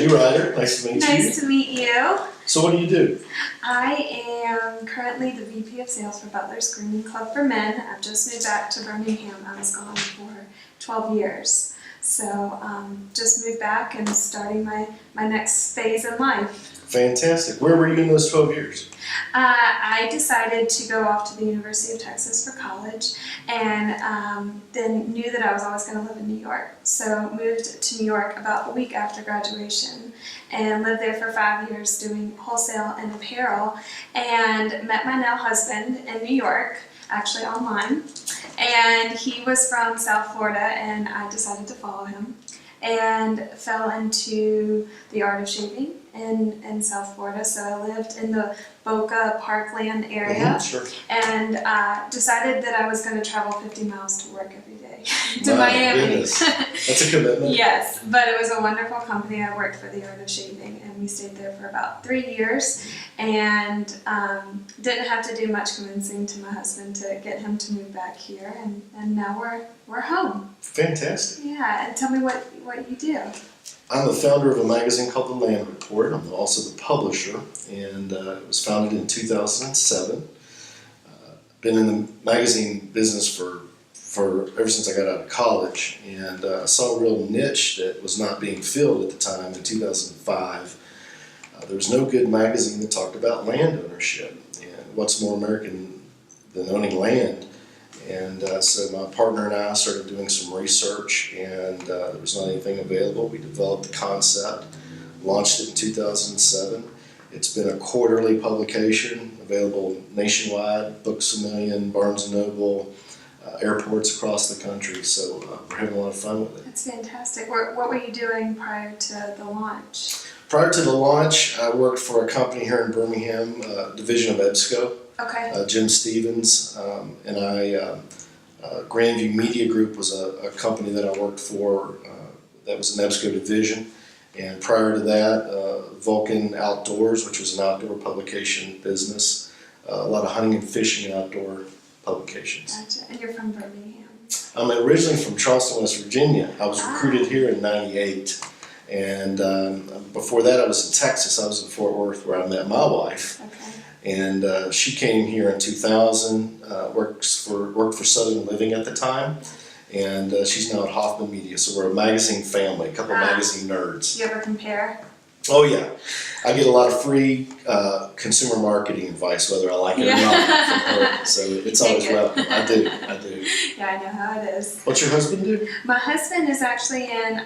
Hey Ryder, nice to meet you. Nice to meet you. So what do you do? I am currently the VP of Sales for Butler's Grooming Club for Men. I've just moved back to Birmingham. I was gone for 12 years. So just moved back and starting my next phase in life. Fantastic. Where were you in those 12 years? I decided to go off to the University of Texas for college and then knew that I was always going to live in New York. So moved to New York about a week after graduation and lived there for 5 years doing wholesale and apparel and met my now husband in New York, actually online. And he was from South Florida and I decided to follow him and fell into the art of shaving in South Florida. So I lived in the Boca Parkland area Sure. and decided that I was going to travel 50 miles to work every day to My Miami. goodness. That's a commitment. Yes, but it was a wonderful company. I worked for the Art of Shaving and we stayed there for about 3 years and didn't have to do much convincing to my husband to get him to move back here and now we're home. Fantastic. Yeah, and tell me what you do. I'm the founder of a magazine called The Land Report. I'm also the publisher, and it was founded in 2007. Been in the magazine business for ever since I got out of college, and I saw a real niche that was not being filled at the time in 2005. There was no good magazine that talked about land ownership, and what's more American than owning land. And so my partner and I started doing some research, and there was not anything available. We developed the concept, launched it in 2007. It's been a quarterly publication, available nationwide, Books A Million, Barnes & Noble, airports across the country. So we're having a lot of fun with it. That's fantastic. What were you doing prior to the launch? Prior to the launch, I worked for a company here in Birmingham, division of EBSCO. Okay. Jim Stevens, and Grandview Media Group was a company that I worked for that was an EBSCO division. And prior to that, Vulcan Outdoors, which was an outdoor publication business, a lot of hunting and fishing and outdoor publications. Gotcha. And you're from Birmingham? I'm originally from Charleston, West Virginia. I was recruited here in '98. And before that, I was in Texas. I was in Fort Worth where I met my wife. Okay. And she came here in 2000, worked for Southern Living at the time, and she's now at Hoffman Media. So we're a magazine family, a couple of magazine nerds. Do you ever compare? Oh yeah, I get a lot of free consumer marketing advice, whether I like it or not, from her. So it's always welcome. I do. Yeah, I know how it is. What's your husband do? My husband is actually in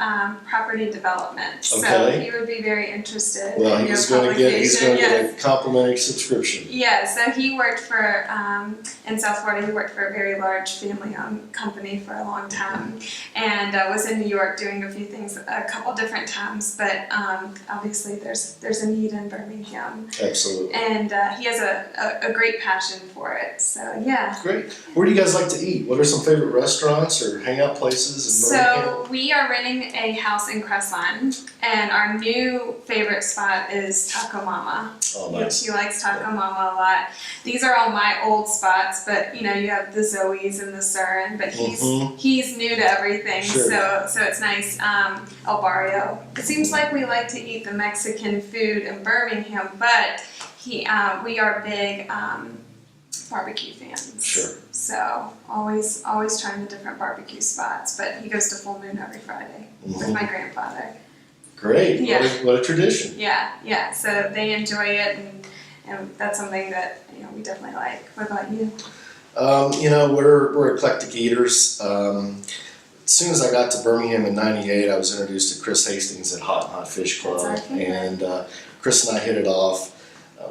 property development, so Okay. he would be very interested Well, in your he's going to publication. get a complimentary subscription. Yeah, so he worked for, in South Florida, he worked for a very large family-owned company for a long time and was in New York doing a few things a couple different times, but obviously there's a need in Birmingham. Absolutely. And he has a great passion for it, so yeah. Great. Where do you guys like to eat? What are some favorite restaurants or hangout places in Birmingham? So we are renting a house in Crestline, and our new favorite spot is Taco Mama. Oh, nice. He likes Taco Mama a lot. These are all my old spots, but you know, you have the Zoe's and the Surin, but he's new to everything, Sure. so it's nice. El Barrio. It seems like we like to eat the Mexican food in Birmingham, but we are big barbecue fans. Sure. So always trying the different barbecue spots, but he goes to Full Moon every Friday with my grandfather. Great. Yeah. What a tradition. Yeah. So they enjoy it, and that's something that we definitely like. What about you? We're eclectic eaters. As soon as I got to Birmingham in '98, I was introduced to Chris Hastings at Hot and Hot Fish Club, That's our favorite. and Chris and I hit it off.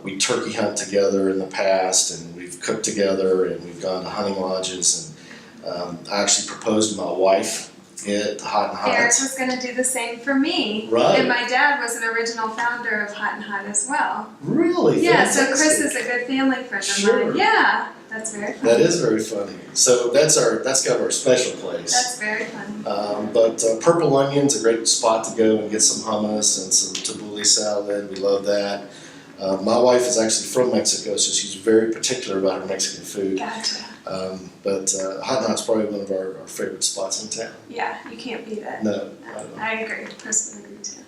We turkey hunt together in the past, and we've cooked together, and we've gone to hunting lodges, and I actually proposed to my wife at Hot and Hot. Eric was going to do the same for me. Right. And my dad was an original founder of Hot and Hot as well. Really? Yeah, Fantastic. so Chris is a good family friend of Sure. mine. Yeah, that's very funny. That is very funny. So that's kind of our special place. That's very funny. But Purple Onion's a great spot to go and get some hummus and some tabbouleh salad. We love that. My wife is actually from Mexico, so she's very particular about her Mexican food. Gotcha. But Hot and Hot's probably one of our favorite spots in town. Yeah, you can't beat it. No. I agree. Chris would agree too.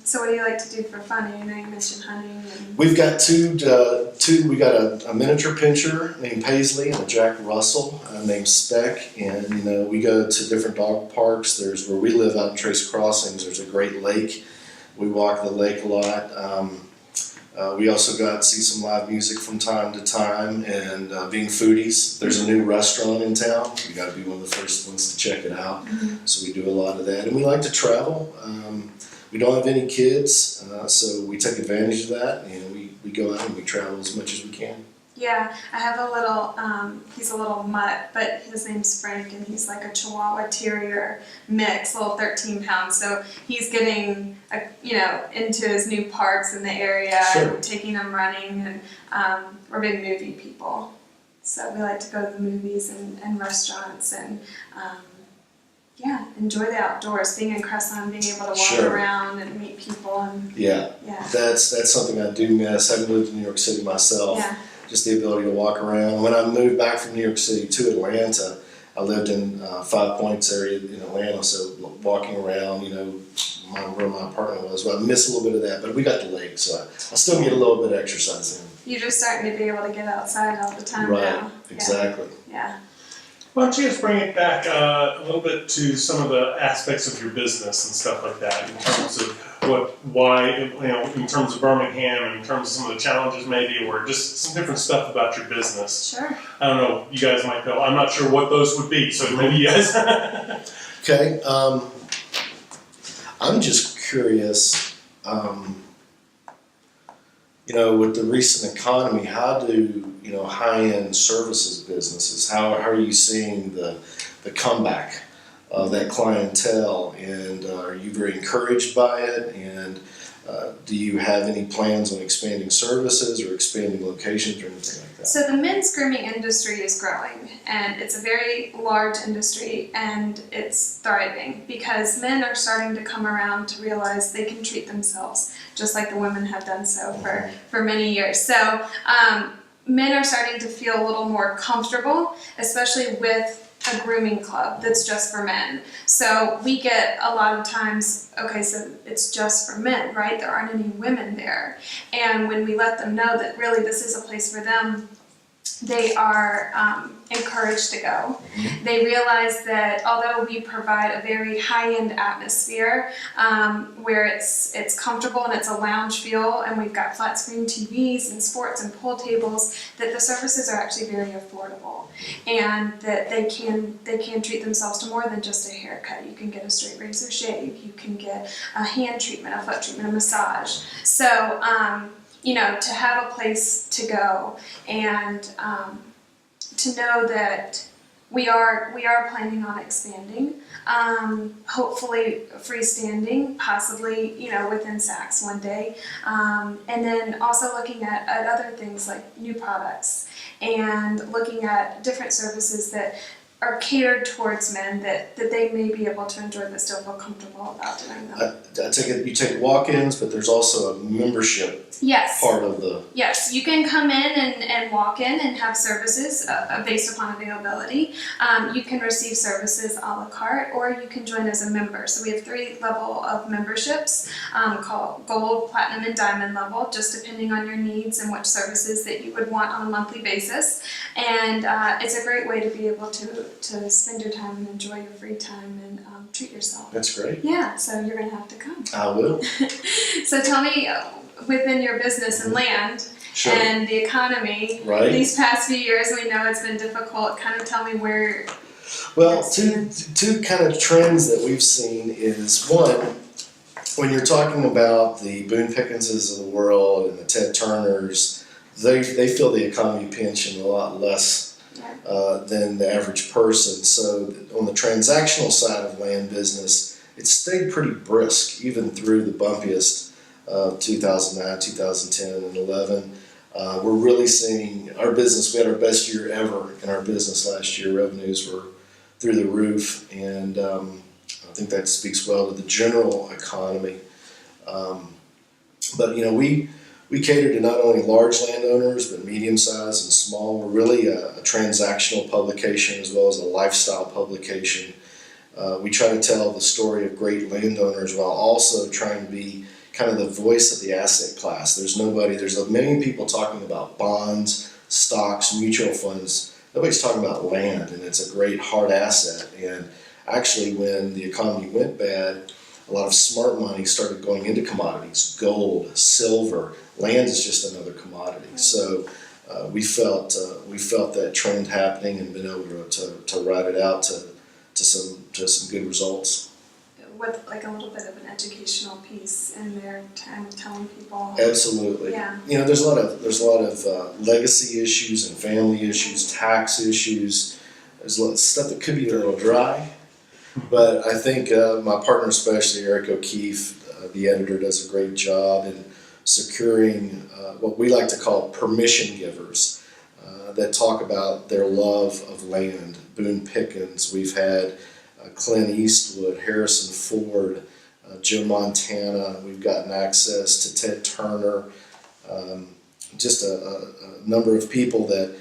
So what do you like to do for fun? I know you mentioned hunting. And... We've got we got a miniature pinscher named Paisley and a Jack Russell named Speck, and we go to different dog parks. There's where we live out in Trace Crossings. There's a great lake. We walk the lake a lot. We also go out and see some live music from time to time, and being foodies, there's a new restaurant in town. We got to be one of the first ones to check it out. So we do a lot of that, and we like to travel. We don't have any kids, so we take advantage of that, and we go out and we travel as much as we can. Yeah, I have a little, he's a little mutt, but his name's Frank, and he's like a Chihuahua Terrier mix, little 13 pounds. So he's getting, into his new parks in the area, Sure. and taking him running, and we're big movie people. So we like to go to the movies and restaurants and, enjoy the outdoors, being in Cresson, being able to walk Sure. around and meet people. And Yeah, that's something I do miss. Having lived in New York City myself. Yeah. Just the ability to walk around. When I moved back from New York City to Atlanta, I lived in Five Points area in Atlanta, so walking around, where my apartment was. Well, I miss a little bit of that, but we got the lake, so I still get a little bit of exercise in. You're just starting to be able to get outside all the time Right, now. exactly. Yeah. Why don't you just bring it back a little bit to some of the aspects of your business and stuff like that, in terms of in terms of Birmingham, in terms of some of the challenges maybe, or just some different stuff about your business. Sure. I don't know, you guys might know, I'm not sure what those would be, so maybe you guys. Okay, I'm just curious, with the recent economy, how do, high-end services businesses, how are you seeing the comeback of that clientele, and are you very encouraged by it, and do you have any plans on expanding services or expanding locations or anything like that? So the men's grooming industry is growing, and it's a very large industry, and it's thriving because men are starting to come around to realize they can treat themselves just like the women have done so for many years. So men are starting to feel a little more comfortable, especially with a grooming club that's just for men. So we get a lot of times, okay, so it's just for men, right? There aren't any women there. And when we let them know that really this is a place for them, they are encouraged to go. They realize that although we provide a very high-end atmosphere where it's comfortable and it's a lounge feel, and we've got flat screen TVs and sports and pool tables, that the services are actually very affordable, and that they can treat themselves to more than just a haircut. You can get a straight razor shave, you can get a hand treatment, a foot treatment, a massage. So to have a place to go and to know that we are planning on expanding, hopefully freestanding, possibly within Saks one day, and then also looking at other things like new products and looking at different services that are catered towards men that they may be able to enjoy but still feel comfortable about doing them. I take it you take walk-ins, but there's also a membership Yes. part of the. Yes, you can come in and walk in and have services based upon availability. You can receive services a la carte, or you can join as a member. So we have 3 level of memberships called Gold, Platinum, and Diamond level, just depending on your needs and which services that you would want on a monthly basis. And it's a great way to be able to spend your time and enjoy your free time and treat yourself. That's great. Yeah, so you're going to have to come. I will. So tell me, within your business and land, Sure. and the economy, Right. these past few years, we know it's been difficult. Kind of tell me where. Well, two kind of trends that we've seen is, one, when you're talking about the Boone Pickenses of the world and the Ted Turners, they feel the economy pinch a lot less than the average person. So on the transactional side of land business, it stayed pretty brisk even through the bumpiest 2009, 2010, and 11. We're really seeing our business. We had our best year ever in our business last year. Revenues were through the roof, and I think that speaks well to the general economy. But we cater to not only large landowners, but medium-sized and small. We're really a transactional publication as well as a lifestyle publication. We try to tell the story of great landowners while also trying to be kind of the voice of the asset class. There's a million people talking about bonds, stocks, mutual funds. Nobody's talking about land, and it's a great hard asset. And actually, when the economy went bad, a lot of smart money started going into commodities, gold, silver. Land is just another commodity. So we felt that trend happening and been able to ride it out to some good results. With like a little bit of an educational piece in there, telling people. Absolutely. Yeah. You know, there's a lot of legacy issues and family issues, tax issues. There's a lot of stuff that could be a little dry, but I think my partner, especially Eric O'Keefe, the editor, does a great job in securing what we like to call permission givers that talk about their love of land. Boone Pickens. We've had Clint Eastwood, Harrison Ford, Joe Montana. We've gotten access to Ted Turner. Just a number of people that,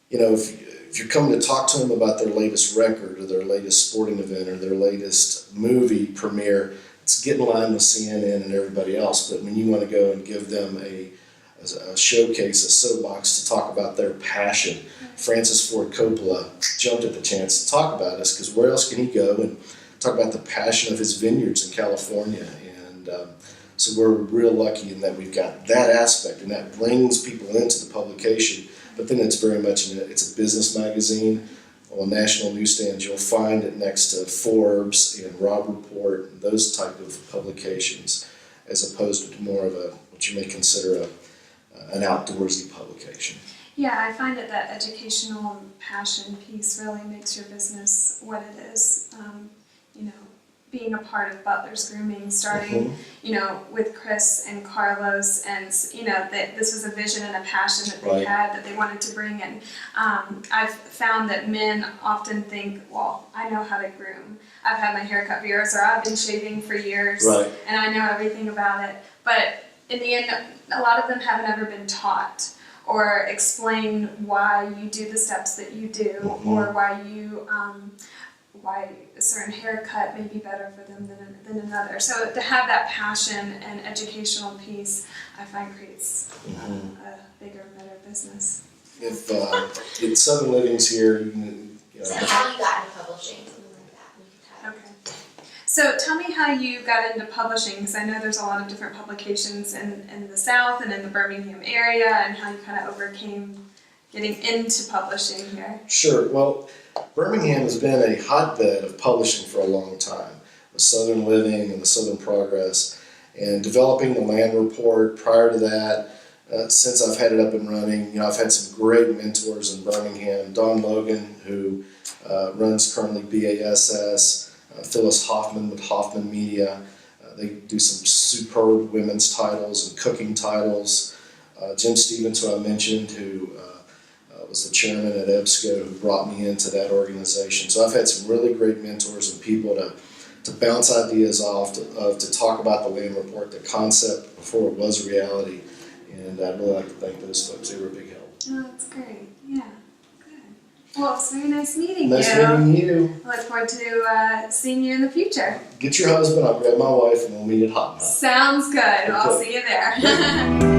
you know, if you're coming to talk to them about their latest record or their latest sporting event or their latest movie premiere, it's get in line with CNN and everybody else. But when you want to go and give them a showcase, a soapbox to talk about their passion, Francis Ford Coppola jumped at the chance to talk about us, because where else can he go and talk about the passion of his vineyards in California? And so we're real lucky in that we've got that aspect, and that brings people into the publication. But then it's very much it's a business magazine. On national newsstands, you'll find it next to Forbes and Robb Report and those type of publications, as opposed to more of what you may consider an outdoorsy publication. Yeah, I find that educational and passion piece really makes your business what it is. You know, being a part of Butler's Grooming, starting, you know, with Chris and Carlos, and, you know, that this was a vision and a passion that they had that they wanted to bring in. I've found that men often think, well, I know how to groom. I've had my hair cut for years, or I've been shaving for years, and I know everything about it. But in the end, a lot of them haven't ever been taught or explain why you do the steps that you do, or why why a certain haircut may be better for them than another. So to have that passion and educational piece, I find creates a bigger, better business. If Southern Living's here, you know. So how you got into publishing, something like that. Okay. So tell me how you got into publishing, because I know there's a lot of different publications in the South and in the Birmingham area, and how you kind of overcame getting into publishing here. Sure. Well, Birmingham has been a hotbed of publishing for a long time, with Southern Living and the Southern Progress, and developing the Land Report. Prior to that, since I've had it up and running, you know, I've had some great mentors in Birmingham. Don Logan, who runs currently BASS, Phyllis Hoffman with Hoffman Media. They do some superb women's titles and cooking titles. Jim Stevens, who I mentioned, who was the chairman at EBSCO, who brought me into that organization. So I've had some really great mentors and people to bounce ideas off, to talk about the Land Report, the concept before it was a reality. And I'd really like to thank those folks. They were a big help. Oh, that's great. Yeah, good. Well, it's very nice meeting you. Nice meeting you. I look forward to seeing you in the future. Get your husband, I'll grab my wife, and we'll meet at Hot Pot. Sounds good. I'll see you there.